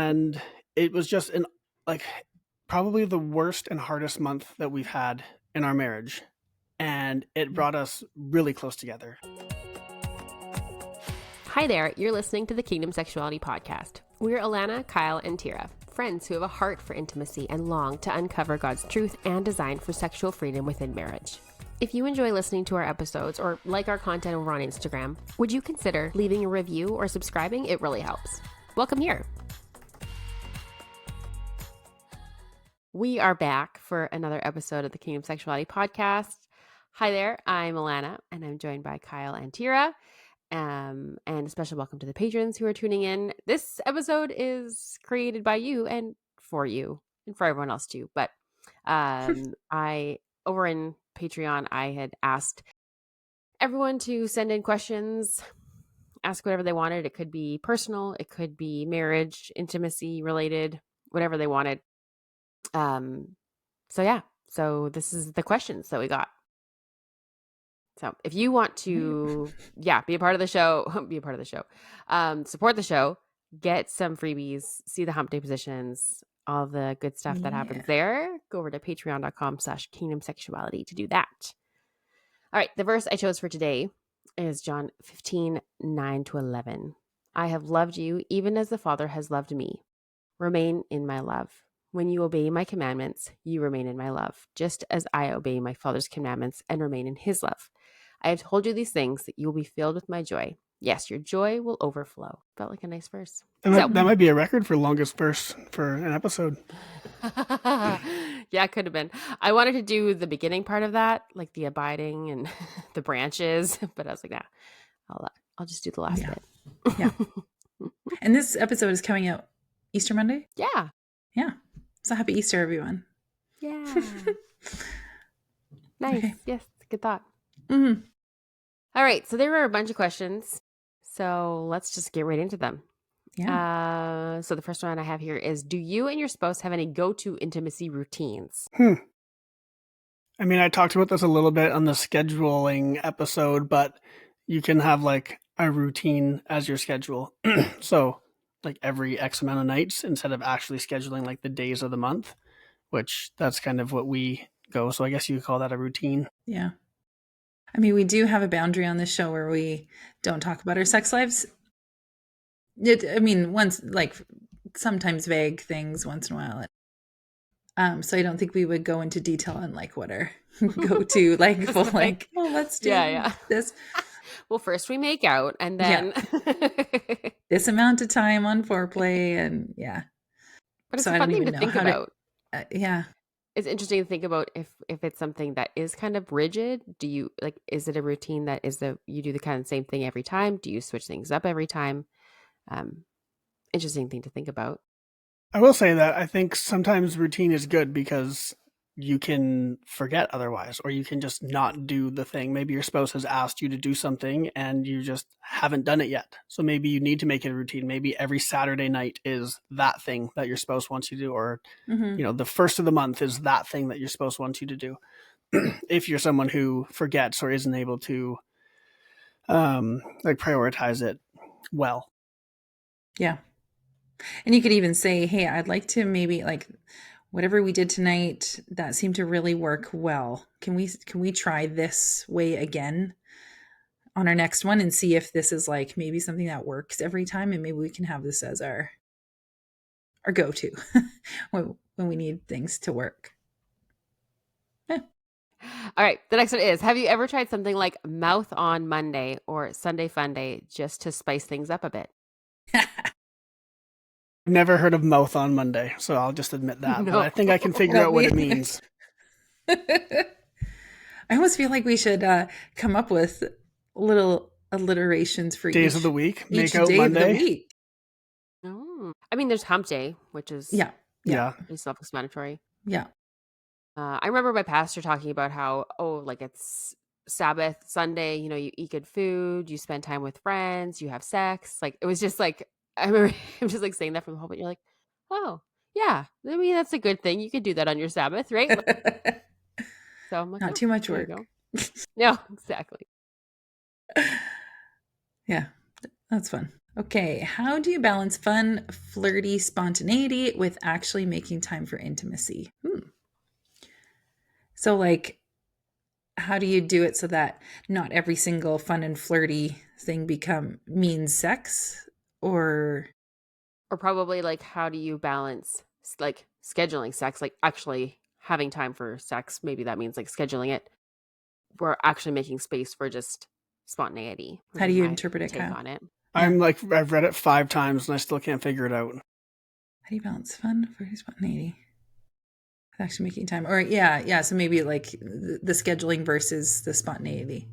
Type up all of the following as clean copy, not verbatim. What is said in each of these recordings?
And it was just probably the worst and hardest month that we've had in our marriage. And it brought us really close together. Hi there, you're listening to the Kingdom Sexuality Podcast. We're Alana, Kyle, and Tiera, friends who have a heart for intimacy and long to uncover God's truth and design for sexual freedom within marriage. If you enjoy listening to our episodes or like our content over on Instagram, would you consider leaving a review or subscribing? It really helps. Welcome here. We are back for another episode of the Kingdom Sexuality Podcast. Hi there, I'm Alana, and I'm joined by Kyle and Tiera. And a special welcome to the patrons who are tuning in. This episode is created by you and for everyone else too. But I over in Patreon, I had asked everyone to send in questions, ask whatever they wanted. It could be personal, it could be marriage, intimacy related, whatever they wanted. So this is the questions that we got. So if you want to, be a part of the show, support the show, get some freebies, see the hump day positions, all the good stuff that happens there, go over to patreon.com/kingdomsexuality to do that. All right. The verse I chose for today is John 15:9-11. I have loved you even as the Father has loved me. Remain in my love. When you obey my commandments, you remain in my love, just as I obey my Father's commandments and remain in his love. I have told you these things that you will be filled with my joy. Yes, your joy will overflow. Felt like a nice verse. That might be a record for longest verse for an episode. Yeah, it could have been. I wanted to do the beginning part of that, like the abiding and the branches, but I was like, I'll just do the last bit. Yeah. And this episode is coming out Easter Monday? Yeah. Yeah. So happy Easter, everyone. Yeah. Nice. Okay. Yes. Good thought. Mm-hmm. All right. So there were a bunch of questions. So let's just get right into them. Yeah. So the first one I have here is, do you and your spouse have any go-to intimacy routines? I mean, I talked about this a little bit on the scheduling episode, but you can have like a routine as your schedule. So like every X amount of nights instead of actually scheduling like the days of the month, which that's kind of what we go. So I guess you could call that a routine. Yeah. I mean, we do have a boundary on this show where we don't talk about our sex lives. Once, like sometimes vague things once in a while. So I don't think we would go into detail on like what our go-to let's do this. Well, first we make out and then this amount of time on foreplay and But it's a fun thing to think about. Yeah. It's interesting to think about if it's something that is kind of rigid. Do you is it a routine that you do the kind of same thing every time? Do you switch things up every time? Interesting thing to think about. I will say that I think sometimes routine is good because you can forget otherwise, or you can just not do the thing. Maybe your spouse has asked you to do something and you just haven't done it yet. So maybe you need to make it a routine. Maybe every Saturday night is that thing that your spouse wants you to do, or the first of the month is that thing that your spouse wants you to do. If you're someone who forgets or isn't able to prioritize it well. Yeah. And you could even say, hey, I'd like to maybe whatever we did tonight, that seemed to really work well. Can we try this way again on our next one and see if this is like maybe something that works every time, and maybe we can have this as our go-to when we need things to work. Yeah. All right. The next one is, have you ever tried something like mouth on Monday or Sunday Funday just to spice things up a bit? Never heard of mouth on Monday, so I'll just admit that. No. But I think I can figure out what it means. I almost feel like we should come up with little alliterations for days of the week. Make out Monday. Of the week. Oh. I mean, there's hump day, which is pretty self-explanatory. Yeah. I remember my pastor talking about how it's Sabbath Sunday. You eat good food, you spend time with friends, you have sex. Like it was just like. I remember him just saying that from the whole, but you're like, oh, yeah. I mean, that's a good thing. You could do that on your Sabbath, right? So I'm like, not too much work. No, exactly. Yeah, that's fun. Okay, how do you balance fun, flirty spontaneity with actually making time for intimacy? So, like, how do you do it so that not every single fun and flirty thing means sex? Or Or probably like, how do you balance like scheduling sex, like actually having time for sex? Maybe that means like scheduling it. We're actually making space for just spontaneity, would how do be you my interpret it, take Kyle? on it. Yeah. I've read it 5 times and I still can't figure it out. How do you balance fun, flirty spontaneity with actually making time? Or yeah. So maybe like the scheduling versus the spontaneity.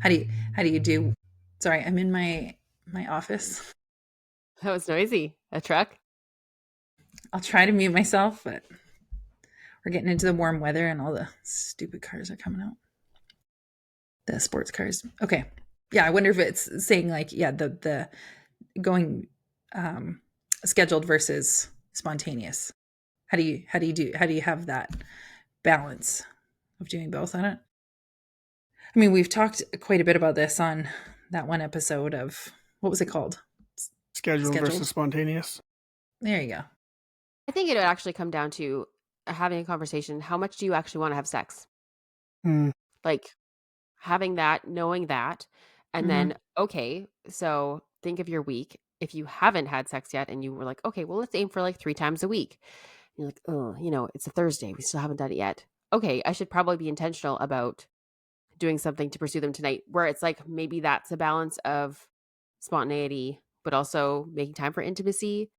How do you do? Sorry, I'm in my office. That was noisy. A truck? I'll try to mute myself, but we're getting into the warm weather and all the stupid cars are coming out. The sports cars. Okay. Yeah, I wonder if it's saying like, yeah, the going scheduled versus spontaneous. How do you have that balance of doing both on it? I mean, we've talked quite a bit about this on that one episode of what was it called? Scheduled versus Scheduled. spontaneous. There you go. I think it would actually come down to having a conversation. How much do you actually want to have sex? Hmm. Like having that, knowing that, and Mhm. then, okay, so think of your week. If you haven't had sex yet and you were like, okay, well, let's aim for like 3 times a week. You're like, oh, it's a Thursday. We still haven't done it yet. Okay, I should probably be intentional about doing something to pursue them tonight, where it's like maybe that's a balance of spontaneity, but also making time for intimacy,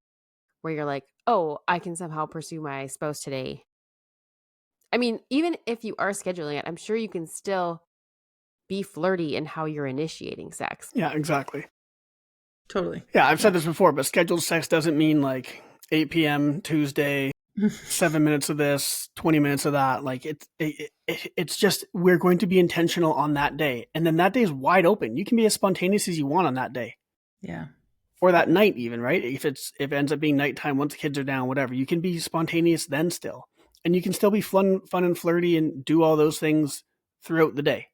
where you're like, oh, I can somehow pursue my spouse today. I mean, even if you are scheduling it, I'm sure you can still be flirty in how you're initiating sex. Yeah, exactly. Totally. Yeah, I've said Yeah. this before, but scheduled sex doesn't mean like 8 p.m. Tuesday, 7 minutes of this, 20 minutes of that. Like it's just we're going to be intentional on that day, and then that day is wide open. You can be as spontaneous as you want on that day, Yeah. or that night even, right? If it ends up being nighttime once the kids are down, whatever, you can be spontaneous then still, and you can still be fun and flirty and do all those things throughout the day.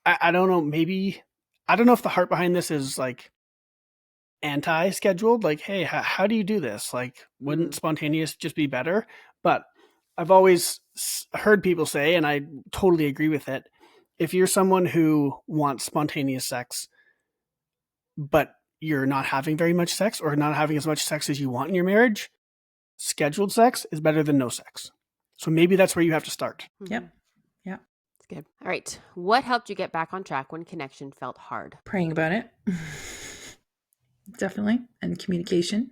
I don't know. Maybe I don't know if the heart behind this is like anti-scheduled, like, hey, how do you do this? Like, wouldn't spontaneous just be better? But I've always heard people say, and I totally agree with it, if you're someone who wants spontaneous sex but you're not having very much sex or not having as much sex as you want in your marriage, scheduled sex is better than no sex. So maybe that's where you have to start. Yep. Yeah. It's good. All right. What helped you get back on track when connection felt hard? Praying about it. Definitely. And communication,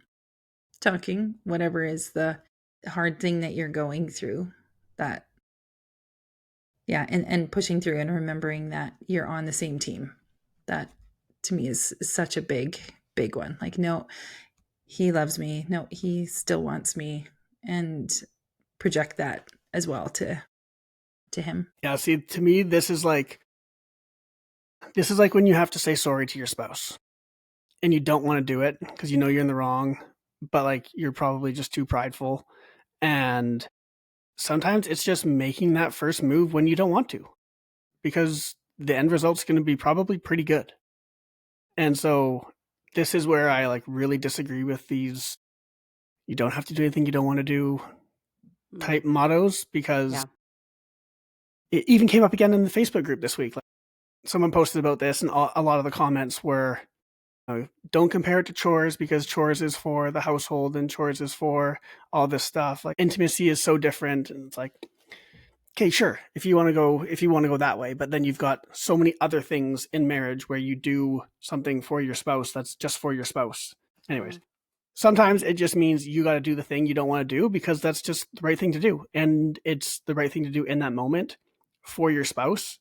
talking, whatever is the hard thing that you're going through, that and pushing through and remembering that you're on the same team. That to me is such a big one. Like, no, he loves me. No, he still wants me, and project that as well to him. Yeah, see, to me, this is like when you have to say sorry to your spouse and you don't want to do it because you know you're in the wrong, but like you're probably just too prideful. And sometimes it's just making that first move when you don't want to, because the end result's going to be probably pretty good. And so this is where I like really disagree with these you don't have to do anything you don't want to do type mottos, because Yeah. it even came up again in the Facebook group this week. Like, someone posted about this, and a lot of the comments were, don't compare it to chores because chores is for the household and chores is for all this stuff. Like, intimacy is so different. And it's like, okay, sure, if you want to go that way, but then you've got so many other things in marriage where you do something for your spouse that's just for your spouse. Anyways, sometimes it just means you got to do the thing you don't want to do because that's just the right thing to do, and it's the right thing to do in that moment for your spouse.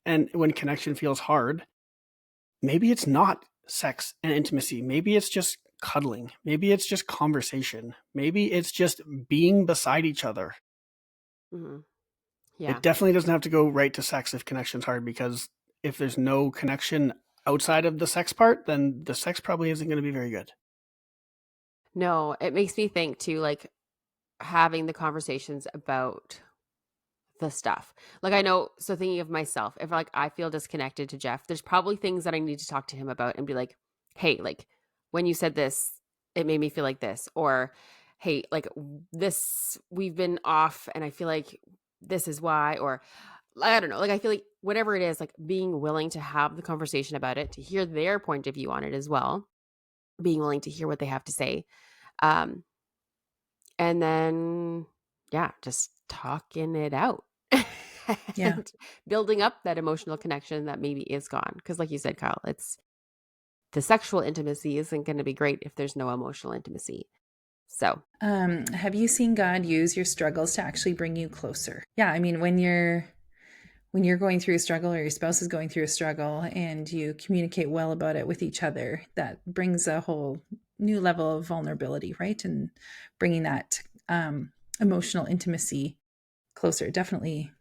And when connection feels hard, maybe it's not sex and intimacy. Maybe it's just cuddling. Maybe it's just conversation. Maybe it's just being beside each other. Yeah. It definitely doesn't have to go right to sex if connection's hard, because if there's no connection outside of the sex part, then the sex probably isn't going to be very good. No, it makes me think too, like having the conversations about the stuff. Like I know, so thinking of myself, if like I feel disconnected to Jeff, there's probably things that I need to talk to him about and be like, hey, like when you said this, it made me feel like this, or hey, like this, we've been off and I feel like this is why, or I don't know, like I feel like whatever it is, like being willing to have the conversation about it, to hear their point of view on it as well, being willing to hear what they have to say. Um, and then, yeah, just talking it out Yeah. and building up that emotional connection that maybe is gone. Because, like you said, Kyle, it's the sexual intimacy isn't going to be great if there's no emotional intimacy. So, Have you seen God use your struggles to actually bring you closer? Yeah, I mean, when you're going through a struggle or your spouse is going through a struggle and you communicate well about it with each other, that brings a whole new level of vulnerability, right? And bringing that emotional intimacy closer definitely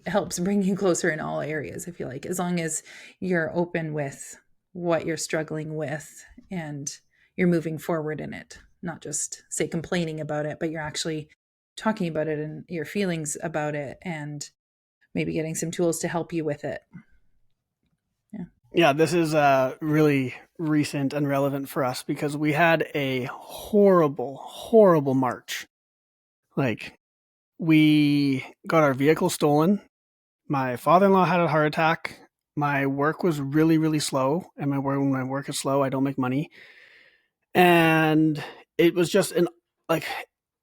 helps bring you closer in all areas. I feel like as long as you're open with what you're struggling with and you're moving forward in it, not just say complaining about it, but you're actually talking about it and your feelings about it and maybe getting some tools to help you with it. Yeah. Yeah, this is really recent and relevant for us because we had a horrible, horrible March. Like, we got our vehicle stolen. My father-in-law had a heart attack. My work was really, really slow. And when my work is slow, I don't make money. And it was just like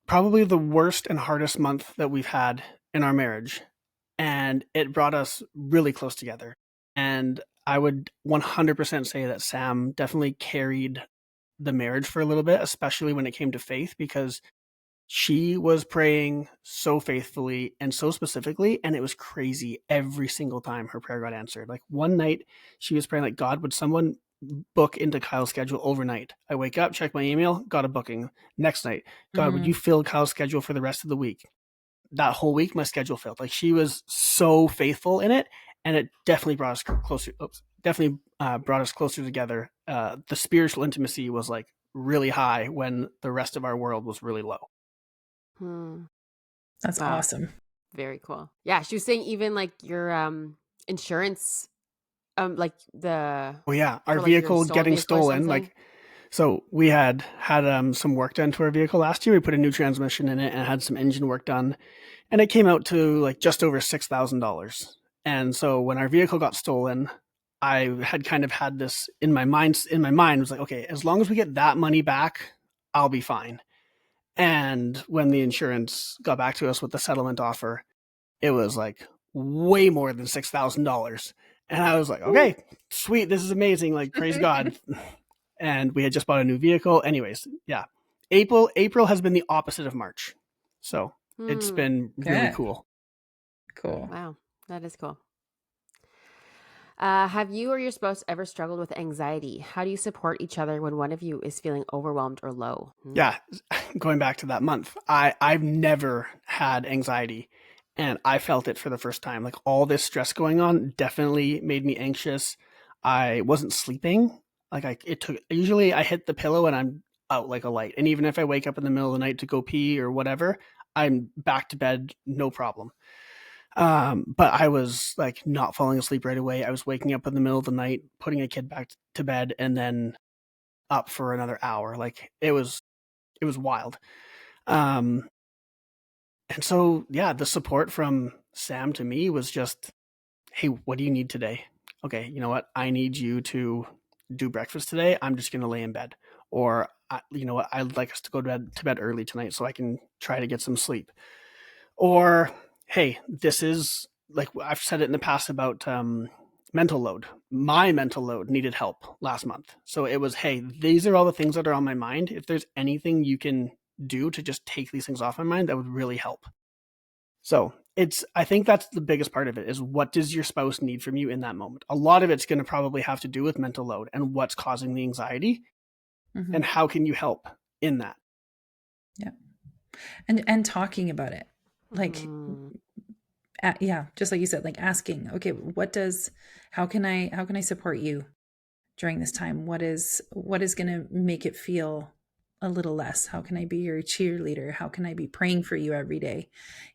probably the worst and hardest month that we've had in our marriage. And it brought us really close together. And I would 100% say that Sam definitely carried the marriage for a little bit, especially when it came to faith, because she was praying so faithfully and so specifically, and it was crazy every single time her prayer got answered. Like one night, she was praying like, God, would someone book into Kyle's schedule overnight? I wake up, check my email, got a booking. Next night, God, would you fill Kyle's schedule for the rest of the week? That whole week, my schedule filled. Like she was so faithful in it, and it definitely brought us closer. Brought us closer together. The spiritual intimacy was like really high when the rest of our world was really low. That's Wow, awesome. very cool. Yeah, she was saying even like your insurance, like the Well, yeah, our for like your vehicle stolen getting vehicle or stolen, something. like so we had some work done to our vehicle last year. We put a new transmission in it and had some engine work done, and it came out to like just over $6,000. And so when our vehicle got stolen, I had kind of had this in my mind. In my mind, was like, okay, as long as we get that money back, I'll be fine. And when the insurance got back to us with the settlement offer, it was like way more than $6,000. And I was like, okay, sweet, this is amazing. Like, praise God. And we had just bought a new vehicle. Anyways, yeah. April has been the opposite of March. So it's been really Good. cool. Cool. Wow, that is cool. Have you or your spouse ever struggled with anxiety? How do you support each other when one of you is feeling overwhelmed or low? Yeah, going back to that month, I've never had anxiety, and I felt it for the first time. Like all this stress going on definitely made me anxious. I wasn't sleeping. Like it took. Usually, I hit the pillow and I'm out like a light. And even if I wake up in the middle of the night to go pee or whatever, I'm back to bed, no problem. But I was like not falling asleep right away. I was waking up in the middle of the night, putting a kid back to bed, and then up for another hour. Like it was wild. Um, and so, yeah, the support from Sam to me was just, hey, what do you need today? Okay, you know what? I need you to do breakfast today. I'm just going to lay in bed. Or, you know what? I'd like us to go to bed early tonight so I can try to get some sleep. Or, hey, this is like I've said it in the past about mental load. My mental load needed help last month. So it was, hey, these are all the things that are on my mind. If there's anything you can do to just take these things off my mind, that would really help. So I think that's the biggest part of it is what does your spouse need from you in that moment? A lot of it's going to probably have to do with mental load and what's causing the anxiety and how can you help in that? Yeah. And talking about it. Like yeah, just like you said, like asking, okay, how can I support you during this time? What is going to make it feel a little less? How can I be your cheerleader? How can I be praying for you every day?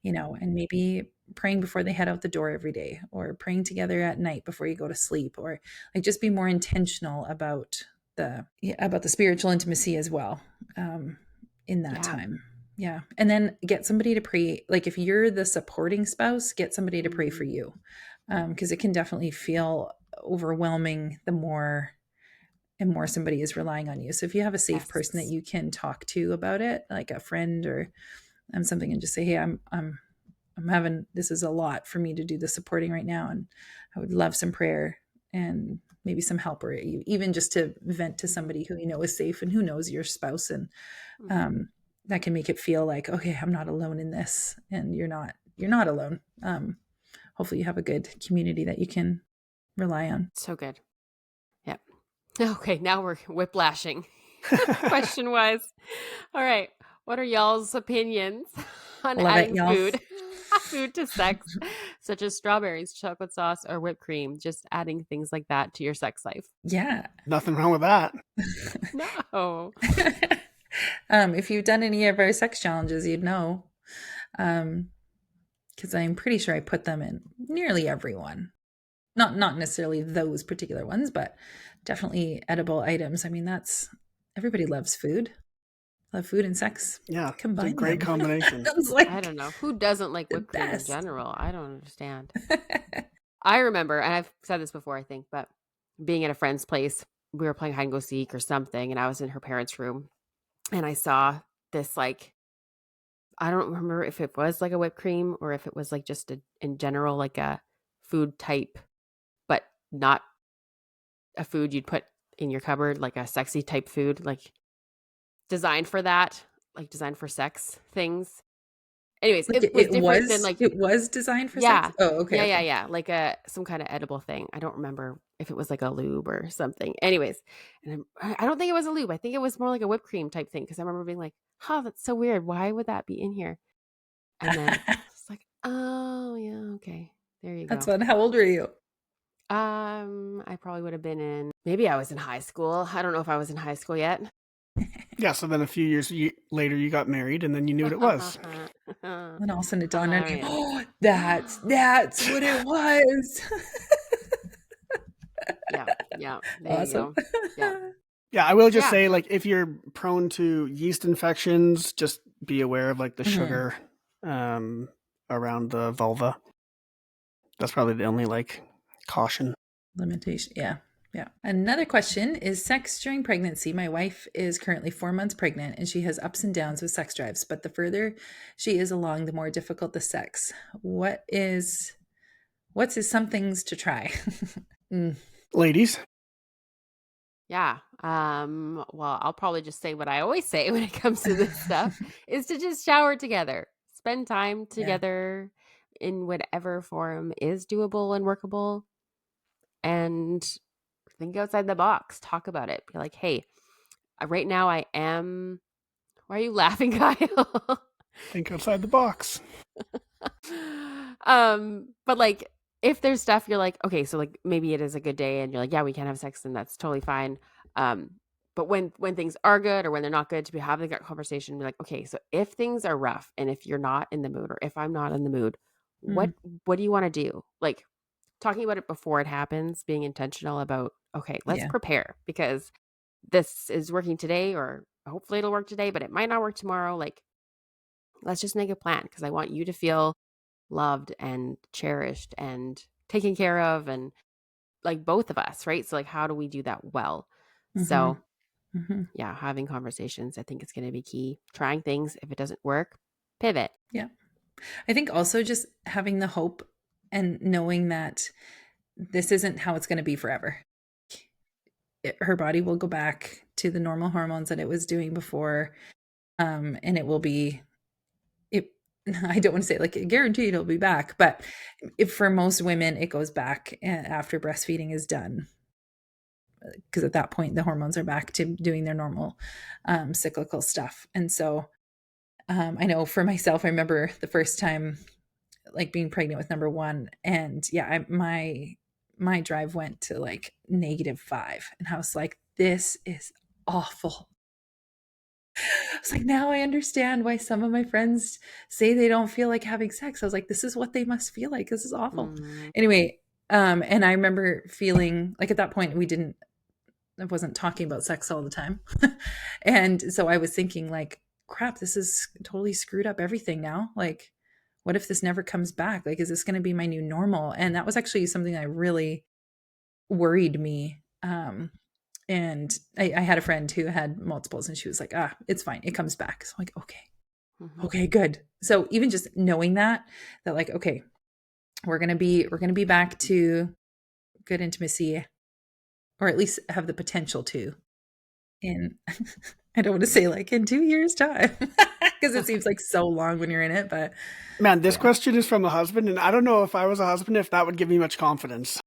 And maybe praying before they head out the door every day, or praying together at night before you go to sleep, or like just be more intentional about the spiritual intimacy as well, in that time. Yeah. And then get somebody to pray. Like if you're the supporting spouse, get somebody to pray for you. Because it can definitely feel overwhelming the more and more somebody is relying on you. So if you have a safe person that you can talk to about it, like a friend or something, and just say, hey, I'm having, this is a lot for me to do the supporting right now, and I would love some prayer and maybe some help, or even just to vent to somebody who you know is safe and who knows your spouse, and that can make it feel like, okay, I'm not alone in this, and you're not alone. Hopefully you have a good community that you can rely on. So good. Yep. Okay, now we're whiplashing question wise. All right. What are y'all's opinions on adding food to sex, such as strawberries, chocolate sauce, or whipped cream? Just adding things like that to your sex life. Yeah. Nothing wrong with that. No. If you've done any of our sex challenges, you'd know. Because I'm pretty sure I put them in nearly everyone. Not necessarily those particular ones, but definitely edible items. I mean, everybody loves food. Love food and sex. Yeah, combine it's a great combination. like I don't know. Who doesn't like whipped cream in best. general? I don't understand. I remember, and I've said this before, I think, but being at a friend's place, we were playing hide and go seek or something, and I was in her parents' room, and I saw this, like, I don't remember if it was like a whipped cream or if it was like just in general, like a food type, but not a food you'd put in your cupboard, like a sexy type food, like designed for that, like designed for sex things. Anyways, Like it was different than like, it was designed for yeah. sex. Oh, okay. Yeah. Like some kind of edible thing. I don't remember if it was like a lube or something. Anyways, and I don't think it was a lube. I think it was more like a whipped cream type thing, because I remember being like, "Huh, that's so weird. Why would that be in here?" And then it's like, "Oh yeah, okay, there you go." That's fun. How old were you? I probably would have been maybe I was in high school. I don't know if I was in high school yet. Yeah, so then a few years later you got married, and then you knew what it was. And all of a sudden it dawned on you, oh, that's what it was. Yeah. There Awesome. you go. Yeah, I will just say, like, if you're prone to yeast infections, just be aware of like the sugar around the vulva. That's probably the only like caution. Limitation. Yeah. Another question is sex during pregnancy. My wife is currently 4 months pregnant, and she has ups and downs with sex drives, but the further she is along, the more difficult the sex. What's some things to try? Ladies. Yeah. Well, I'll probably just say what I always say when it comes to this stuff is to just shower together. Spend time together in whatever form is doable and workable. And think outside the box. Talk about it. Be like, hey, right now I am. Why are you laughing, Kyle? Think outside the box. But like, if there's stuff you're like, okay, so like maybe it is a good day and you're like, yeah, we can have sex, and that's totally fine. But when things are good or when they're not good, to be having that conversation, be like, okay, so if things are rough and if you're not in the mood, or if I'm not in the mood, what do you want to do? Like, talking about it before it happens, being intentional about, okay, let's prepare, because this is working today, or hopefully it'll work today, but it might not work tomorrow. Like, let's just make a plan, because I want you to feel loved and cherished and taken care of, and like both of us, right? So like, how do we do that well? So yeah, having conversations, I think, is going to be key. Trying things. If it doesn't work, pivot. Yeah. I think also just having the hope and knowing that this isn't how it's going to be forever. Her body will go back to the normal hormones that it was doing before. And it will be, I don't want to say like guaranteed it'll be back, but if for most women, it goes back after breastfeeding is done. Because at that point, the hormones are back to doing their normal cyclical stuff. And so I know for myself, I remember the first time like being pregnant with number one, and my drive went to like -5, and I was like, this is awful. was like, now I understand why some of my friends say they don't feel like having sex. I was like, this is what they must feel like. This is awful. Anyway, and I remember feeling like at that point I wasn't talking about sex all the time. And so I was thinking like, crap, this is totally screwed up everything now. Like, what if this never comes back? Like, is this going to be my new normal? And that was actually something that really worried me. And I had a friend who had multiples and she was like, it's fine. It comes back. So I'm like, okay, good. So even just knowing that like, okay, we're going to be back to good intimacy, or at least have the potential to, in I don't want to say like in 2 years time because it seems like so long when you're in it, but Man, this question is from a husband, and I don't know if I was a husband if that would give me much confidence.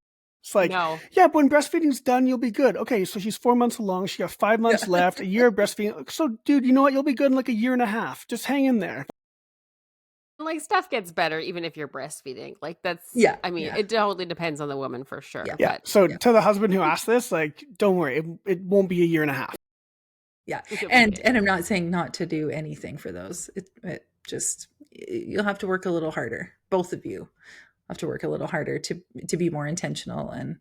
It's like, No. yeah, when breastfeeding's done, you'll be good. Okay, so she's 4 months along. She got 5 months left, a year of breastfeeding. So, dude, you know what? You'll be good in like a year and a half. Just hang in there. Like stuff gets better even if you're breastfeeding. Like that's, I mean, it totally depends on the woman for sure. Yeah. Yeah. But So to the husband who asked this, like, don't worry, it won't be a year and a half. Yeah. And I'm not saying not to do anything for those. It just, you'll have to work a little harder. Both of you have to work a little harder to be more intentional and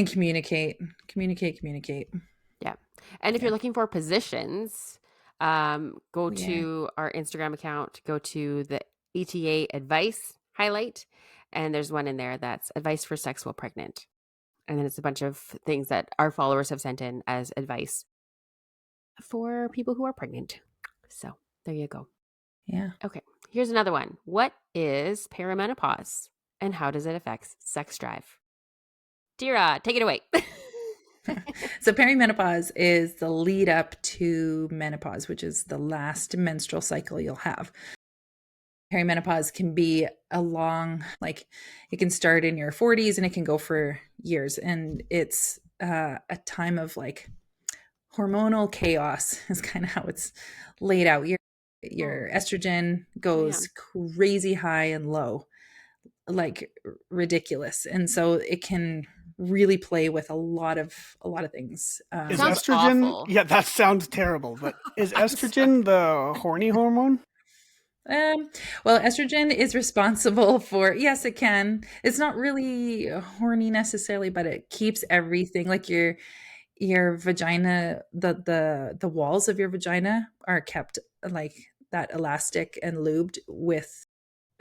communicate. Yeah. And if you're looking for positions, go to our Instagram account, go to the ETA advice highlight, and there's one in there that's advice for sex while pregnant. And then it's a bunch of things that our followers have sent in as advice for people who are pregnant. So there you go. Yeah. Okay. Here's another one. What is perimenopause and how does it affect sex drive? Tiera, take it away. So perimenopause is the lead up to menopause, which is the last menstrual cycle you'll have. Perimenopause can be a long, like it can start in your 40s and it can go for years. And it's a time of like hormonal chaos is kind of how it's laid out. Your estrogen goes crazy high and low, like ridiculous. And so it can really play with a lot of things. Is Sounds estrogen awful. Yeah, that sounds terrible, but is estrogen the horny hormone? Well, estrogen is responsible for, yes, it can. It's not really horny necessarily, but it keeps everything like your vagina, the walls of your vagina are kept like that elastic and lubed with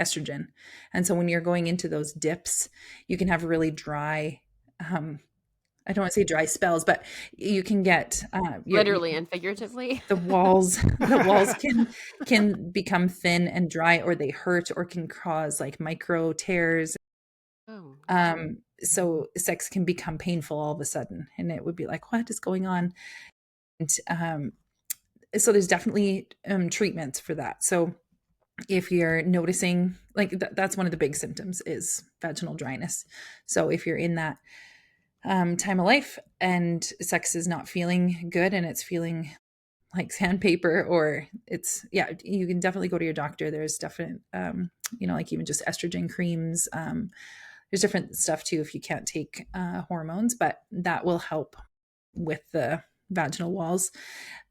estrogen. And so when you're going into those dips, you can have really dry, I don't want to say dry spells, but you can get literally and figuratively. the walls can become thin and dry, or they hurt, or can cause like micro tears. So sex can become painful all of a sudden, and it would be like, what is going on? And so there's definitely treatments for that. So if you're noticing, like that's one of the big symptoms is vaginal dryness. So if you're in that time of life and sex is not feeling good and it's feeling like sandpaper, or you can definitely go to your doctor. There's definite, like even just estrogen creams. There's different stuff too if you can't take hormones, but that will help with the vaginal walls.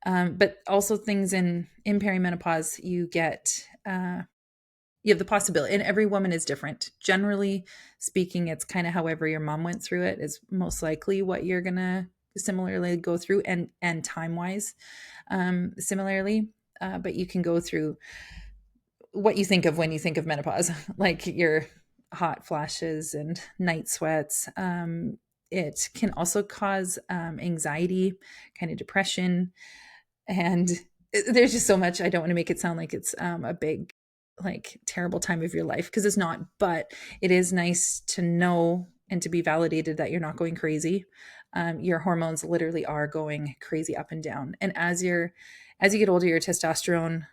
But also things in perimenopause, you get you have the possibility, and every woman is different. Generally speaking, it's kind of however your mom went through it is most likely what you're gonna similarly go through, and time wise, similarly. But you can go through what you think of when you think of menopause, like your hot flashes and night sweats. It can also cause anxiety, kind of depression, and there's just so much. I don't want to make it sound like it's a big, like terrible time of your life, because it's not, but it is nice to know and to be validated that you're not going crazy. Your hormones literally are going crazy up and down. And as you get older, your testosterone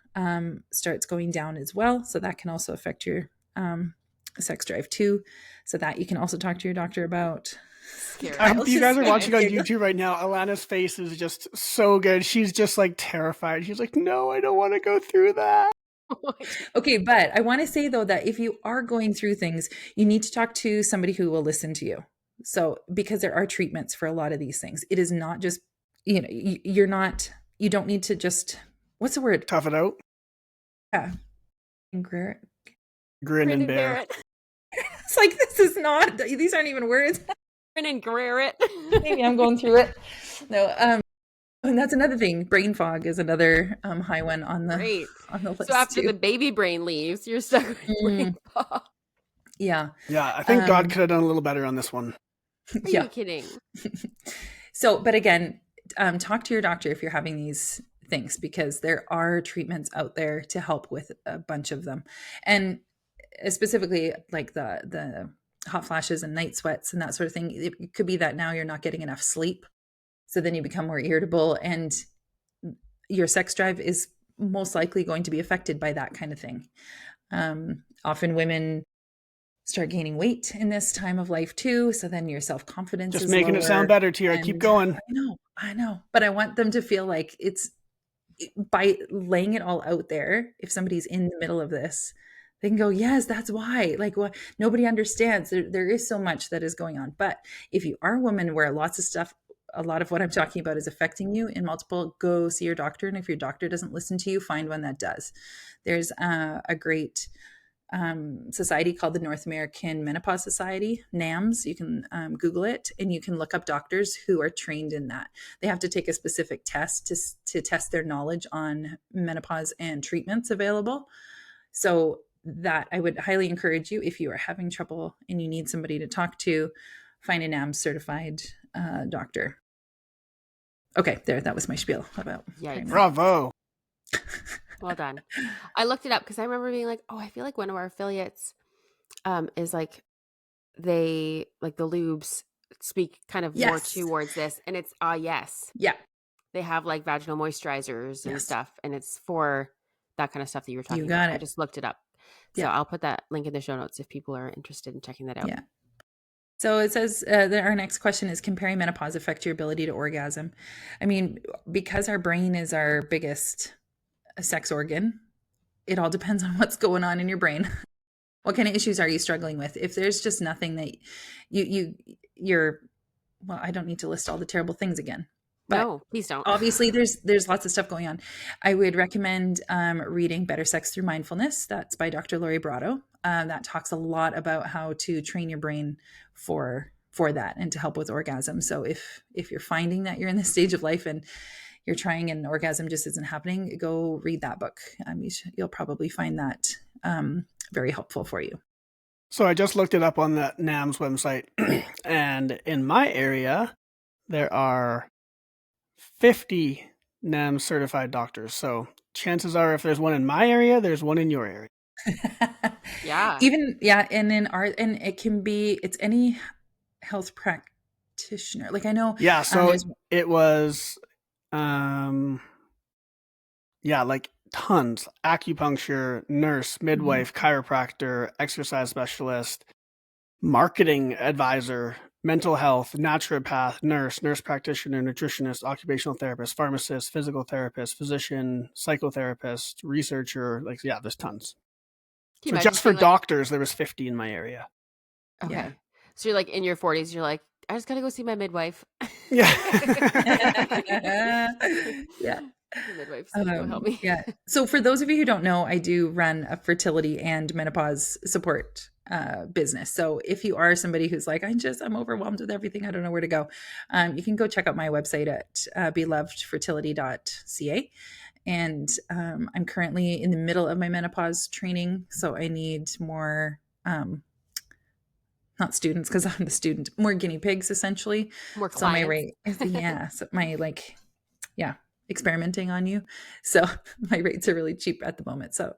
starts going down as well. So that can also affect your sex drive too. So that you can also talk to your doctor about. I hope you guys are watching on YouTube right now. Alana's face is just so good. She's just like terrified. She's like, no, I don't want to go through that. Okay, but I want to say though that if you are going through things, you need to talk to somebody who will listen to you. So because there are treatments for a lot of these things. It is not just, you don't need to just what's the word? Tough it out. Yeah. Grin Grin and bear. it. It's like, this is not, these aren't even words. Grin and greer it. Maybe I'm going through it. No, and that's another thing. Brain fog is another high one on the Great. list So after too. the baby brain leaves, you're stuck with brain fog. Yeah. Yeah, I think God could have done a little better on this one. Are you kidding? So, but again, talk to your doctor if you're having these things, because there are treatments out there to help with a bunch of them. And specifically like the hot flashes and night sweats and that sort of thing. It could be that now you're not getting enough sleep. So then you become more irritable, and your sex drive is most likely going to be affected by that kind of thing. Often women start gaining weight in this time of life too. So then your self-confidence Just is making lower. it sound better, Tiera. Keep going. I know. But I want them to feel like it's, by laying it all out there, if somebody's in the middle of this, they can go, yes, that's why. Like, what? Nobody understands. There is so much that is going on. But if you are a woman where lots of stuff, a lot of what I'm talking about is affecting you in multiple, go see your doctor. And if your doctor doesn't listen to you, find one that does. There's a great society called the North American Menopause Society, NAMS. You can Google it, and you can look up doctors who are trained in that. They have to take a specific test to test their knowledge on menopause and treatments available. So that I would highly encourage you, if you are having trouble and you need somebody to talk to, find a NAMS certified doctor. Okay, there, that was my spiel about. Yikes. Bravo. Well done. I looked it up because I remember being like, oh, I feel like one of our affiliates is like, they, like the lubes speak kind of more towards this. And it's, yes. Yeah. They have like vaginal moisturizers and stuff. And it's for that kind of stuff that you were talking You got about. it. I just looked it up. So I'll put that link in the show notes if people are interested in checking that out. Yeah. So it says that our next question is, can perimenopause affect your ability to orgasm? I mean, because our brain is our biggest sex organ, it all depends on what's going on in your brain. What kind of issues are you struggling with? If there's just nothing that you're, well, I don't need to list all the terrible things again. But no, please don't. Obviously, there's lots of stuff going on. I would recommend reading Better Sex Through Mindfulness. That's by Dr. Lori Brotto. That talks a lot about how to train your brain for that and to help with orgasm. So if you're finding that you're in this stage of life and you're trying and orgasm just isn't happening, go read that book. You'll probably find that very helpful for you. So I just looked it up on the NAMS website, and in my area, there are 50 NAMS certified doctors. So chances are, if there's one in my area, there's one in your area. Yeah. And in our, and it can be, it's any health practitioner. Like I know. Yeah. So it was, like tons: acupuncture, nurse, midwife, chiropractor, exercise specialist, marketing advisor, mental health, naturopath, nurse practitioner, nutritionist, occupational therapist, pharmacist, physical therapist, physician, psychotherapist, researcher. There's tons. So just for doctors, there was 50 in my area. Okay. Yeah. So you're like in your 40s, you're like, I just got to go see my midwife. Yeah. Yeah. The midwife's gonna go help me. Yeah. So for those of you who don't know, I do run a fertility and menopause support business. So if you are somebody who's like, I'm overwhelmed with everything, I don't know where to go, you can go check out my website at belovedfertility.ca. And I'm currently in the middle of my menopause training, so I need more not students, because I'm the student, more guinea pigs essentially. More clients. So my rate, experimenting on you. So my rates are really cheap at the moment. So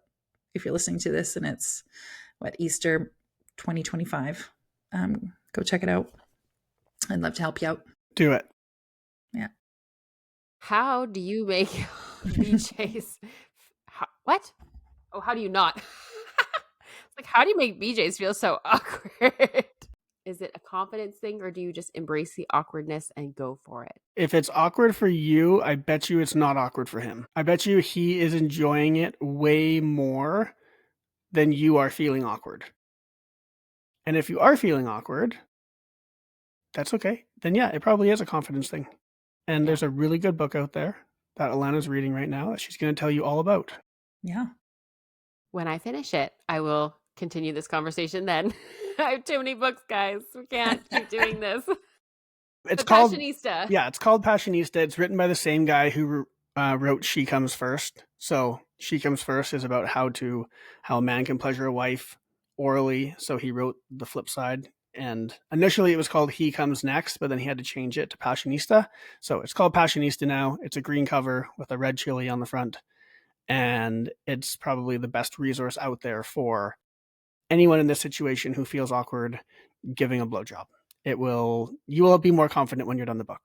if you're listening to this and it's Easter 2025, go check it out. I'd love to help you out. Do it. Yeah. How do you make BJs? What? Oh, how do you not? Like, how do you make BJs feel so awkward? Is it a confidence thing, or do you just embrace the awkwardness and go for it? If it's awkward for you, I bet you it's not awkward for him. I bet you he is enjoying it way more than you are feeling awkward. And if you are feeling awkward, that's okay. Then yeah, it probably is a confidence thing. And there's a really good book out there that Alana's reading right now that she's going to tell you all about. Yeah. When I finish it, I will continue this conversation then. I have too many books, guys. We can't keep doing this. It's The called Passionista. Yeah, it's called Passionista. It's written by the same guy who wrote She Comes First. So She Comes First is about how a man can pleasure a wife orally. So he wrote the flip side. And initially it was called He Comes Next, but then he had to change it to Passionista. So it's called Passionista now. It's a green cover with a red chili on the front. And it's probably the best resource out there for anyone in this situation who feels awkward giving a blowjob. You will be more confident when you're done the book.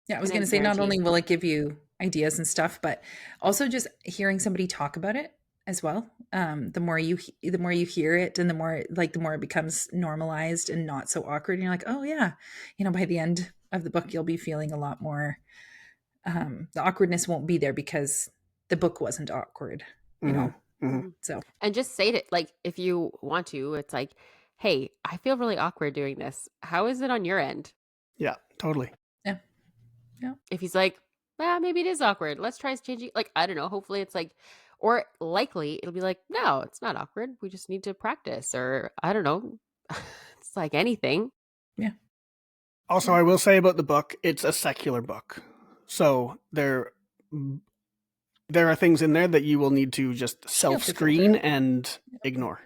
Yeah, I was And going to it's say, not only guaranteed. will it give you ideas and stuff, but also just hearing somebody talk about it as well. The more you hear it, and the more it becomes normalized and not so awkward. And you're like, oh yeah, by the end of the book, you'll be feeling a lot more. The awkwardness won't be there because the book wasn't awkward. Mm-hmm. Mm-hmm. So And just say it, like, if you want to, it's like, hey, I feel really awkward doing this. How is it on your end? Yeah, totally. yeah, yeah, If he's like, maybe it is awkward. Let's try changing. Like, I don't know. Hopefully it's like, or likely it'll be like, no, it's not awkward. We just need to practice. Or I don't know. It's like anything. yeah. Also, Yeah. I will say about the book, it's a secular book. So there are things in there that you will need to just self-screen filter. and ignore.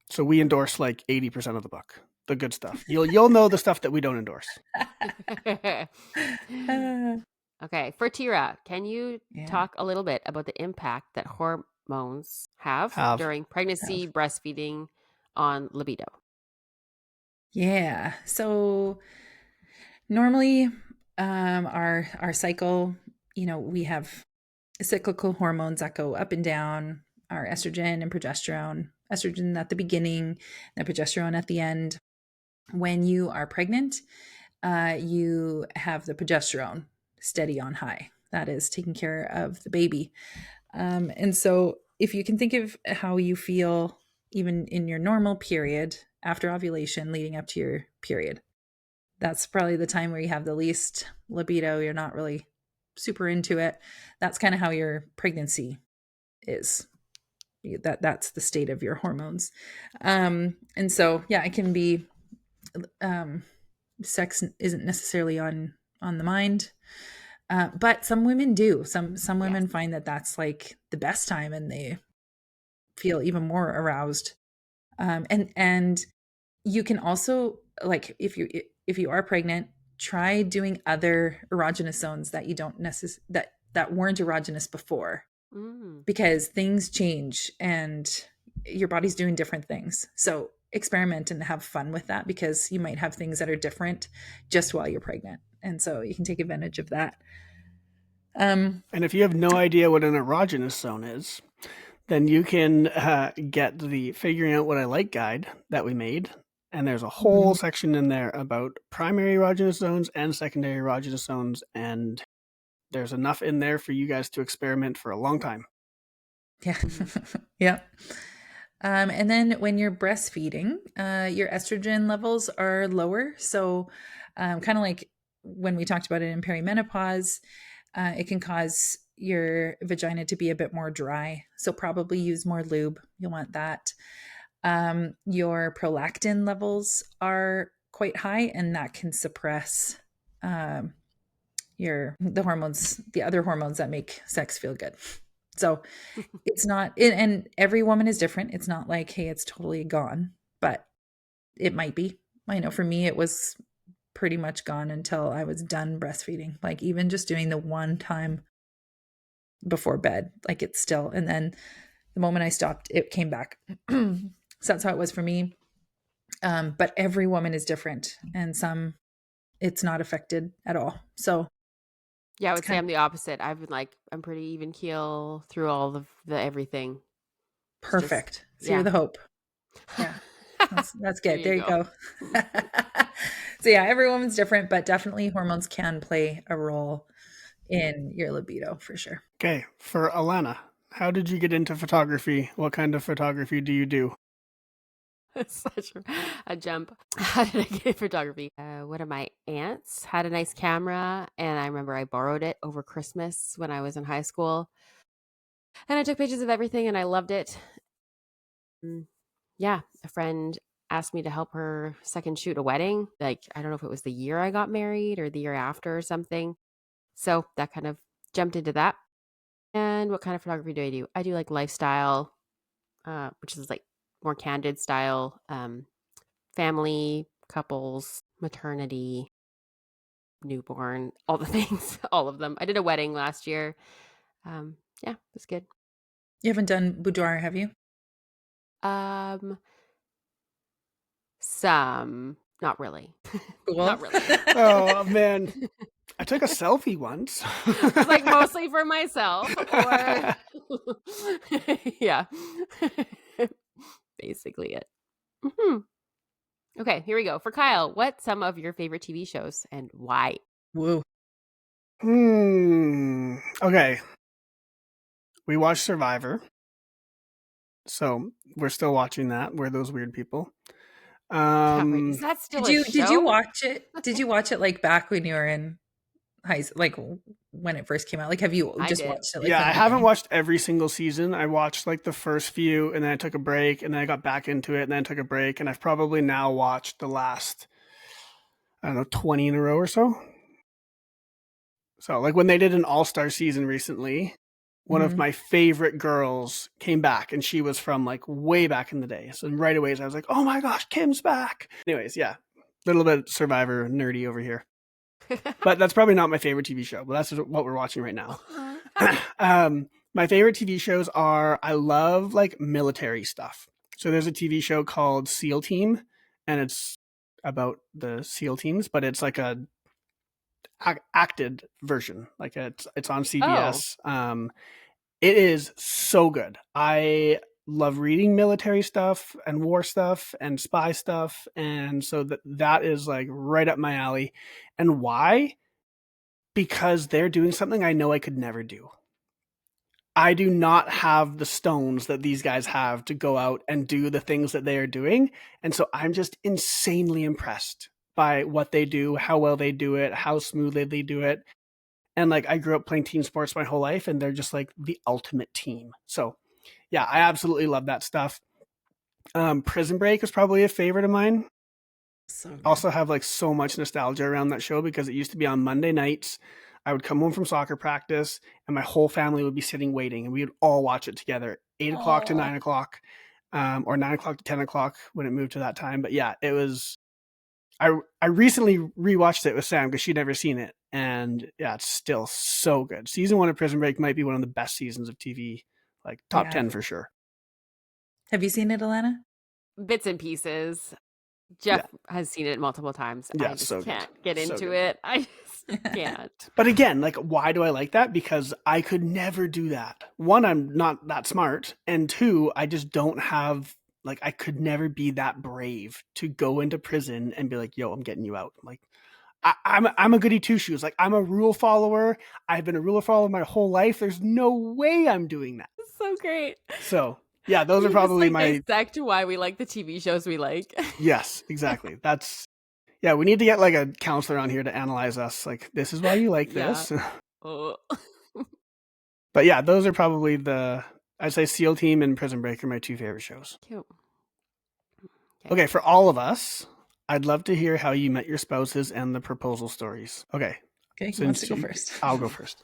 So we endorse like 80% of the book, the good stuff. You'll know the stuff that we don't endorse. Okay, for Tiera, can you Yeah. talk a little bit about the impact that hormones have during pregnancy, breastfeeding on libido? Yeah. So normally, our cycle, we have cyclical hormones that go up and down. Our estrogen and progesterone. Estrogen at the beginning, and progesterone at the end. When you are pregnant, you have the progesterone steady on high. That is taking care of the baby. And so, if you can think of how you feel even in your normal period after ovulation leading up to your period, that's probably the time where you have the least libido. You're not really super into it. That's kind of how your pregnancy is. That's the state of your hormones. And so, yeah, it can be sex isn't necessarily on the mind. But some women do. Some women find that that's like the best time, and they feel even more aroused. And you can also, like, if you are pregnant, try doing other erogenous zones that you don't that weren't erogenous before, because things change and your body's doing different things. So experiment and have fun with that, because you might have things that are different just while you're pregnant, and so you can take advantage of that. And if you have no idea what an erogenous zone is, then you can get the Figuring Out What I Like guide that we made. And there's a whole section in there about primary erogenous zones and secondary erogenous zones. And there's enough in there for you guys to experiment for a long time. Yeah. Yeah. And then when you're breastfeeding, your estrogen levels are lower. So kind of like when we talked about it in perimenopause, it can cause your vagina to be a bit more dry. So probably use more lube. You'll want that. Your prolactin levels are quite high, and that can suppress the other hormones that make sex feel good. So it's not, and every woman is different. It's not like, hey, it's totally gone, but it might be. I know for me, it was pretty much gone until I was done breastfeeding. Like even just doing the one time before bed, like it's still, and then the moment I stopped, it came back. So that's how it was for me. But every woman is different, and some it's not affected at all. So yeah, I would say I'm the opposite. I've been like, I'm pretty even keel through all of the everything. Perfect. So you're the hope. Yeah. That's good. There you go. So yeah, every woman's different, but definitely hormones can play a role in your libido for sure. Okay, for Alana, how did you get into photography? What kind of photography do you do? Such a jump. How did I get in photography? One of my aunts had a nice camera, and I remember I borrowed it over Christmas when I was in high school. And I took pictures of everything, and I loved it. Yeah, a friend asked me to help her second shoot a wedding. Like, I don't know if it was the year I got married or the year after or something. So that kind of jumped into that. And what kind of photography do I do? I do like lifestyle, which is like more candid style, family, couples, maternity, newborn, all the things, all of them. I did a wedding last year. Yeah, it was good. You haven't done boudoir, have you? Some, not really. Cool. Not really. Oh man, I took a selfie once. It was like mostly for myself, or yeah, basically it. Okay, here we go. For Kyle, what's some of your favorite TV shows and why? Woo. Okay. We watched Survivor. So we're still watching that. We're those weird people. Is that still a show? Did you watch it? Did you watch it like back when you were in high school, like when it first came out? Like, have you I just did. watched it? Like, yeah, from the I haven't beginning? watched every single season. I watched like the first few and then I took a break and then I got back into it and then I took a break and I've probably now watched the last, I don't know, 20 in a row or so. So like when they did an all-star season recently, one of my favorite girls came back and she was from like way back in the day. So right away I was like, oh my gosh, Kim's back. Anyways, yeah, a little bit Survivor nerdy over here. But that's probably not my favorite TV show, but that's what we're watching right now. My favorite TV shows are, I love like military stuff. So there's a TV show called SEAL Team, and it's about the SEAL teams, but it's like a acted version. Like it's on CBS. It is so good. I love reading military stuff and war stuff and spy stuff, and so that is like right up my alley. And why? Because they're doing something I know I could never do. I do not have the stones that these guys have to go out and do the things that they are doing. And so I'm just insanely impressed by what they do, how well they do it, how smoothly they do it. And like I grew up playing team sports my whole life and they're just like the ultimate team. So yeah, I absolutely love that stuff. Prison Break is probably a favorite of mine. So good. Also have like so much nostalgia around that show because it used to be on Monday nights. I would come home from soccer practice and my whole family would be sitting waiting and we would all watch it together, 8 o'clock to 9 o'clock, or 9 o'clock to 10 o'clock when it moved to that time. But yeah, it was, I recently rewatched it with Sam because she'd never seen it. And yeah, it's still so good. Season 1 of Prison Break might be one of the best seasons of TV, like top 10 for sure. Have you seen it, Alana? Bits and pieces. Jeff has seen it multiple times. Yeah, I just so can't good. get So into good. it. I just can't. But again, like, why do I like that? Because I could never do that. One, I'm not that smart. And two, I just don't have, like, I could never be that brave to go into prison and be like, yo, I'm getting you out. Like, I'm a goody two shoes. Like, I'm a rule follower. I've been a rule follower my whole life. There's no way I'm doing that. It's so great. So yeah, those are probably just, my dissect why we like the TV shows we like. Yes, exactly. Yeah, we need to get like a counselor on here to analyze us. Like, this is why you like this. Oh. But yeah, those are probably I'd say SEAL Team and Prison Break are my two favorite shows. Cute. Okay, for all of us, I'd love to hear how you met your spouses and the proposal stories. Okay. Okay, who wants to go first? I'll go first.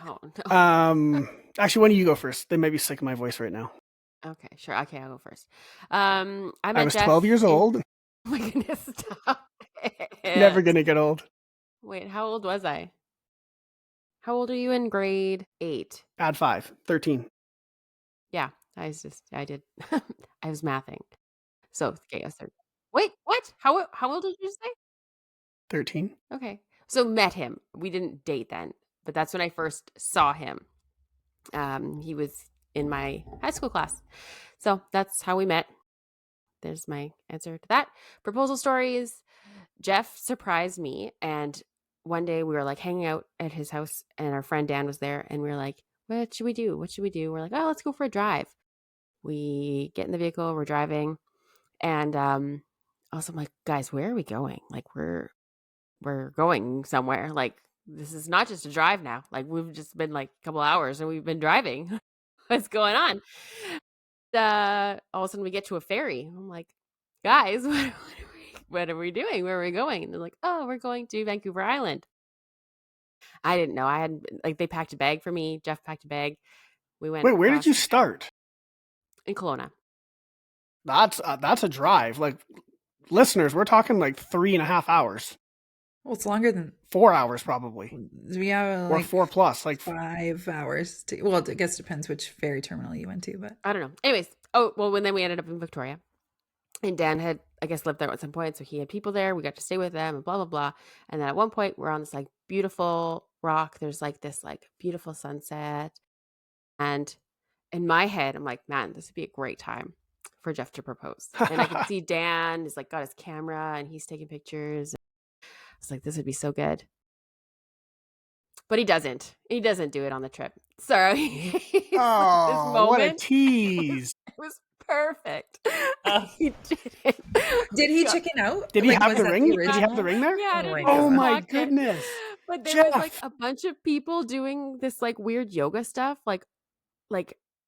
Oh, no. Actually, why don't you go first? They might be sick of my voice right now. Okay, sure. Okay, I'll go first. I was 12 years old. Oh my goodness, stop it. Never gonna get old. Wait, how old was I? How old are you in grade 8? Add 5, 13. Yeah, I did. I was mathing. So, okay, I was 13. Wait, what? How old did you say? 13. Okay. So met him. We didn't date then, but that's when I first saw him. He was in my high school class. So that's how we met. There's my answer to that. Proposal stories. Jeff surprised me, and one day we were like hanging out at his house and our friend Dan was there and we were like, what should we do? We're like, oh, let's go for a drive. We get in the vehicle, we're driving, And also I'm like, guys, where are we going? Like we're going somewhere. Like this is not just a drive now. Like we've just been like a couple hours and we've been driving. What's going on? All of a sudden we get to a ferry. I'm like, guys, what are we doing? Where are we going? And they're like, oh, we're going to Vancouver Island. I didn't know. I had like they packed a bag for me. Jeff packed a bag. We went Wait, where did across you start? in Kelowna. That's a drive. Like, listeners, we're talking like 3.5 hours, Well, it's longer than 4 hours probably, we have or like 4 plus. Like, 5 hours. Well, I guess it depends which ferry terminal you went to, but I don't know. Anyways, oh well, when then we ended up in Victoria, and Dan had I guess lived there at some point, so he had people there. We got to stay with them, and blah blah blah. And then at one point, we're on this like beautiful rock. There's like this like beautiful sunset, and in my head, I'm like, man, this would be a great time for Jeff to propose. And I could see Dan is like got his camera and he's taking pictures. I was like, this would be so good. But he doesn't. He doesn't do it on the trip. So this oh, what a moment tease! it was perfect. He didn't. did he chicken out? Did he Like, have was the that ring? Did he original? have the ring there? Yeah, Oh my Oh God. my goodness, But there was like Jeff! a bunch of people doing this like weird yoga stuff, like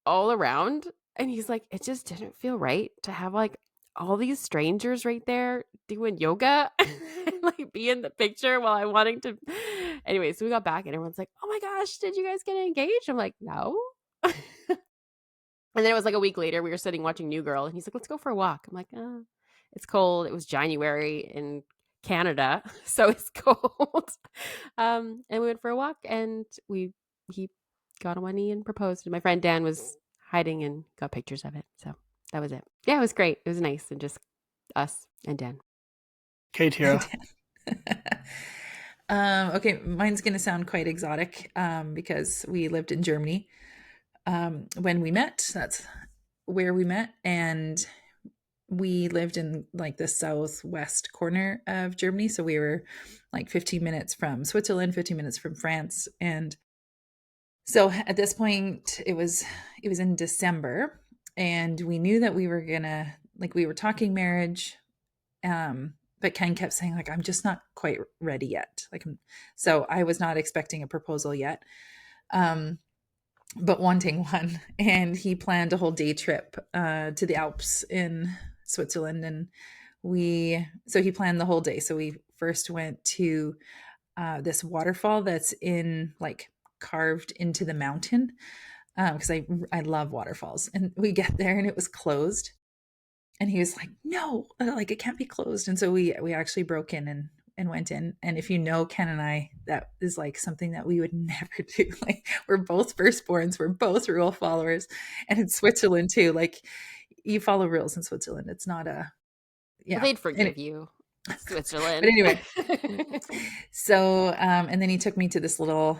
all around. And he's like, it just didn't feel right to have like all these strangers right there doing yoga and like be in the picture while I'm wanting to. Anyway, so we got back and everyone's like, oh my gosh, did you guys get engaged? I'm like, no. And then it was like a week later, we were sitting watching New Girl and he's like, let's go for a walk. I'm like, it's cold. It was January in Canada, so it's cold. And we went for a walk and he got on one knee and proposed. And my friend Dan was hiding and got pictures of it. So that was it. Yeah, it was great. It was nice and just us and Dan. Okay, Tiera. Okay, mine's going to sound quite exotic because we lived in Germany when we met. That's where we met. And we lived in like the southwest corner of Germany. So we were like 15 minutes from Switzerland, 15 minutes from France. And so at this point it was in December and we knew that we were gonna like we were talking marriage. But Ken kept saying like, I'm just not quite ready yet. So I was not expecting a proposal yet. But wanting one. And he planned a whole day trip to the Alps in Switzerland. And so he planned the whole day. So we first went to this waterfall that's in like carved into the mountain. Because I love waterfalls. And we get there and it was closed. And he was like, no, like it can't be closed. And so we actually broke in and went in. And if you know Ken and I, that is like something that we would never do. Like we're both firstborns, we're both rule followers. And in Switzerland too, like you follow rules in Switzerland. It's not Well, they'd forgive you. Switzerland. But anyway, so and then he took me to this little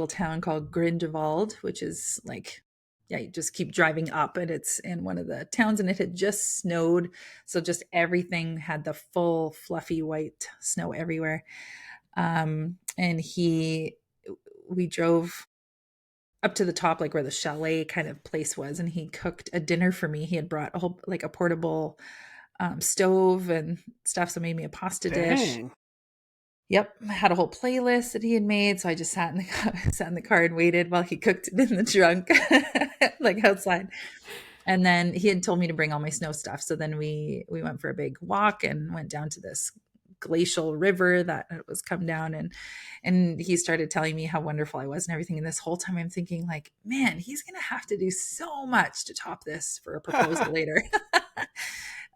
town called Grindelwald, which is like, yeah, you just keep driving up and it's in one of the towns and it had just snowed. So just everything had the full fluffy white snow everywhere. And we drove up to the top, like where the chalet kind of place was. And he cooked a dinner for me. He had brought a portable stove and stuff. So made me a pasta dish. Yep. I had a whole playlist that he had made. So I just sat in the car and waited while he cooked it in the trunk, like outside. And then he had told me to bring all my snow stuff. So then we went for a big walk and went down to this glacial river that was come down and he started telling me how wonderful I was and everything. And this whole time I'm thinking like, man, he's going to have to do so much to top this for a proposal later.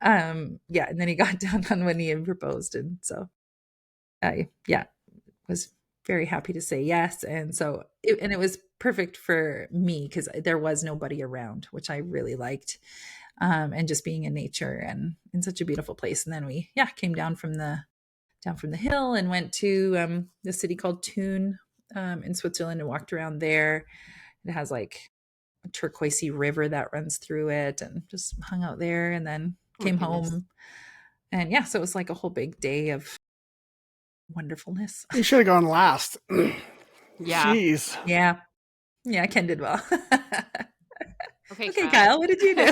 Yeah. And then he got down on one knee and proposed. And so I was very happy to say yes. And so it was perfect for me because there was nobody around, which I really liked. And just being in nature and in such a beautiful place. And then we came down from the hill and went to the city called Thun in Switzerland and walked around there. It has like a turquoisey river that runs through it and just hung out there and then came home. And so it was like a whole big day of wonderfulness. You should have gone last. Yeah. Jeez. Yeah, Ken did well. Okay, Okay, Kyle, what did you do?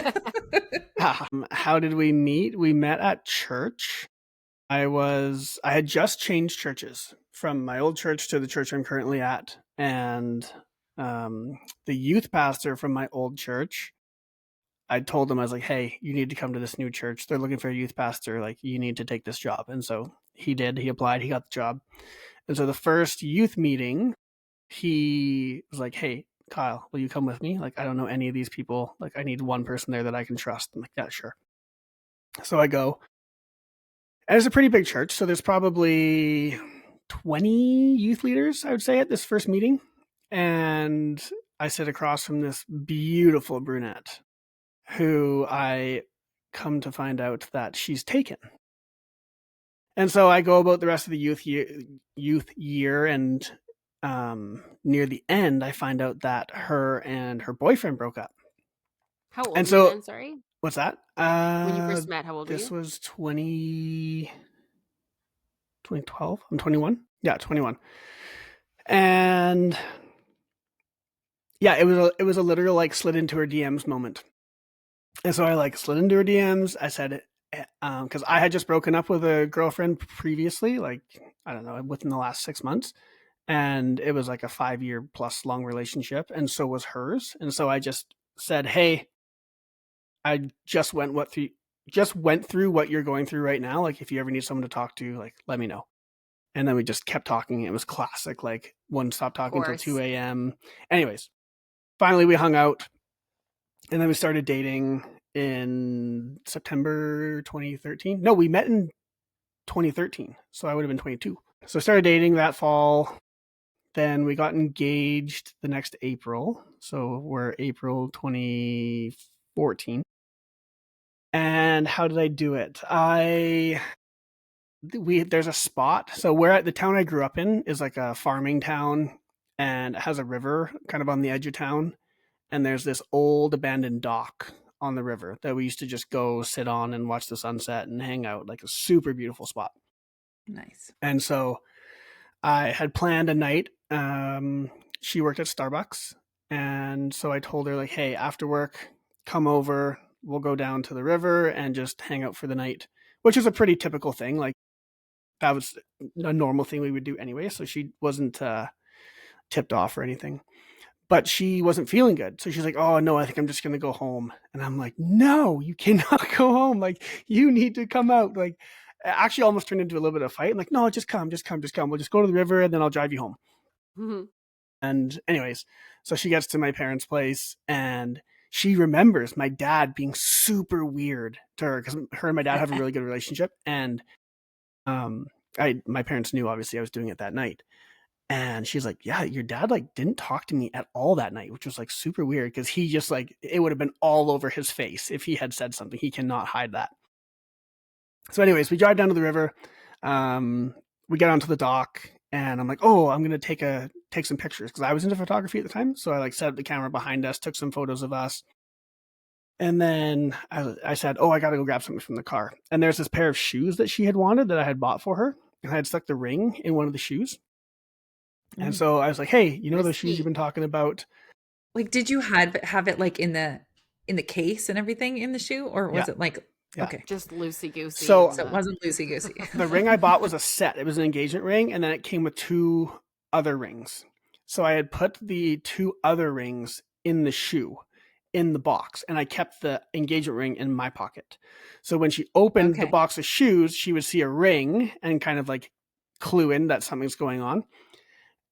How did we meet? We met at church. I had just changed churches from my old church to the church I'm currently at, and the youth pastor from my old church, I told him, I was like, "Hey, you need to come to this new church. They're looking for a youth pastor. Like, you need to take this job." And so he did. He applied. He got the job. And so the first youth meeting, he was like, "Hey, Kyle, will you come with me? Like, I don't know any of these people. Like, I need one person there that I can trust." I'm like, "Yeah, sure." So I go, and it's a pretty big church. So there's probably 20 youth leaders, I would say, at this first meeting. And I sit across from this beautiful brunette who I come to find out that she's taken. And so I go about the rest of the youth year, and near the end, I find out that her and her boyfriend broke up. How old And were you so, then? Sorry. what's that? When you first met, how old were This you? was 2012. I'm 21. Yeah, 21. And yeah, it was a literal like slid into her DMs moment. And so I like slid into her DMs. I said, because I had just broken up with a girlfriend previously, like, I don't know, within the last 6 months. And it was like a 5 year plus long relationship. And so was hers. And so I just said, "Hey, I just went through what you're going through right now. Like, if you ever need someone to talk to, like, let me know." And then we just kept talking. It was classic. Like, wouldn't stop Of talking until course. 2 a.m. Anyways, finally we hung out, and then we started dating in September 2013. No, we met in 2013. So I would have been 22. So I started dating that fall. Then we got engaged the next April. So we're April 2014. And how did I do it? There's a spot. So where at the town I grew up in is like a farming town, and it has a river kind of on the edge of town. And there's this old abandoned dock on the river that we used to just go sit on and watch the sunset and hang out, like a super beautiful spot. Nice. And so I had planned a night. She worked at Starbucks. And so I told her, like, "Hey, after work, come over. We'll go down to the river and just hang out for the night," which is a pretty typical thing. Like, that was a normal thing we would do anyway. So she wasn't tipped off or anything. But she wasn't feeling good. So she's like, "Oh, no, I think I'm just going to go home." And I'm like, "No, you cannot go home. Like, you need to come out." Like, it actually almost turned into a little bit of a fight. I'm like, "No, just come, just come, just come. We'll just go to the river and then I'll drive you home." Mhm. And anyways, so she gets to my parents' place, and she remembers my dad being super weird to her, because her and my dad have a really good relationship. And my parents knew, obviously, I was doing it that night. And she's like, "Yeah, your dad like didn't talk to me at all that night," which was like super weird, because he just like, it would have been all over his face if he had said something. He cannot hide that. So anyways, we drive down to the river. We get onto the dock, and I'm like, "Oh, I'm gonna take some pictures," because I was into photography at the time. So I like set up the camera behind us, took some photos of us. And then I said, "Oh, I gotta go grab something from the car." And there's this pair of shoes that she had wanted that I had bought for her, and I had stuck the ring in one of the shoes. And so I was like, "Hey, you know Very those shoes you've sweet. been talking about?" Like, did you have it like in the case and everything in the shoe, or Yeah, was it like yeah. okay? Just loosey goosey. So So it wasn't loosey goosey. the ring I bought was a set. It was an engagement ring, and then it came with 2 other rings. So I had put the 2 other rings in the shoe, in the box, and I kept the engagement ring in my pocket. So when she opened the Okay. box of shoes, she would see a ring and kind of like clue in that something's going on.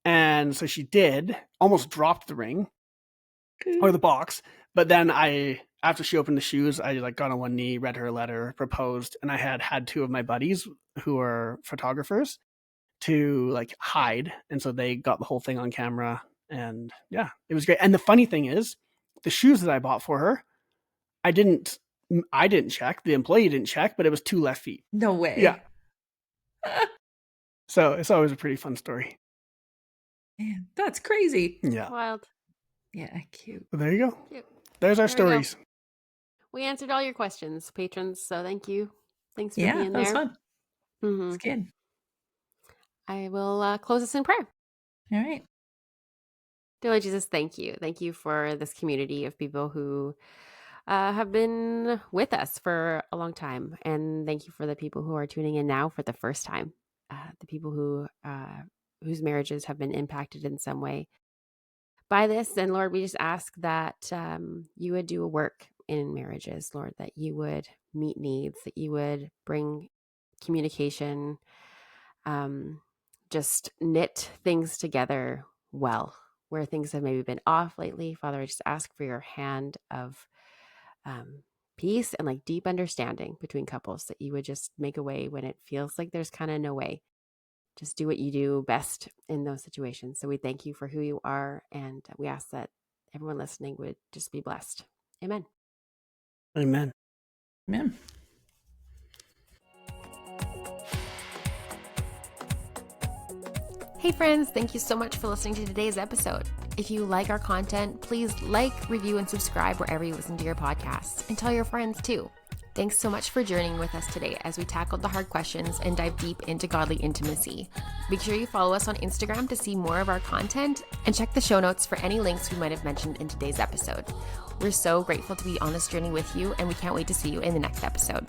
And so she did, almost dropped the ring or the box. But then after she opened the shoes, I like got on one knee, read her a letter, proposed, and I had 2 of my buddies who are photographers to like hide, and so they got the whole thing on camera. And yeah, it was great. And the funny thing is, the shoes that I bought for her, I didn't I didn't check, the employee didn't check, but it was 2 left feet. No Yeah, way. so it's always a pretty fun story. Man, that's crazy. Yeah, Wild. Yeah, cute. so there you go. Cute. There's our There we go. stories. We answered all your questions, patrons. So thank you. Thanks for Yeah, being that was there. fun. Mhm. It's good. I will close us in prayer. All right. Dear Lord Jesus, thank you. Thank you for this community of people who have been with us for a long time. And thank you for the people who are tuning in now for the first time, the people whose marriages have been impacted in some way by this. And Lord, we just ask that you would do a work in marriages, Lord, that you would meet needs, that you would bring communication, just knit things together well, where things have maybe been off lately. Father, I just ask for your hand of peace and like deep understanding between couples, that you would just make a way when it feels like there's kind of no way. Just do what you do best in those situations. So we thank you for who you are, and we ask that everyone listening would just be blessed. Amen. Amen. Amen. Hey friends, thank you so much for listening to today's episode. If you like our content, please like, review, and subscribe wherever you listen to your podcasts, and tell your friends too. Thanks so much for journeying with us today as we tackled the hard questions and dive deep into godly intimacy. Make sure you follow us on Instagram to see more of our content, and check the show notes for any links we might have mentioned in today's episode. We're so grateful to be on this journey with you, and we can't wait to see you in the next episode.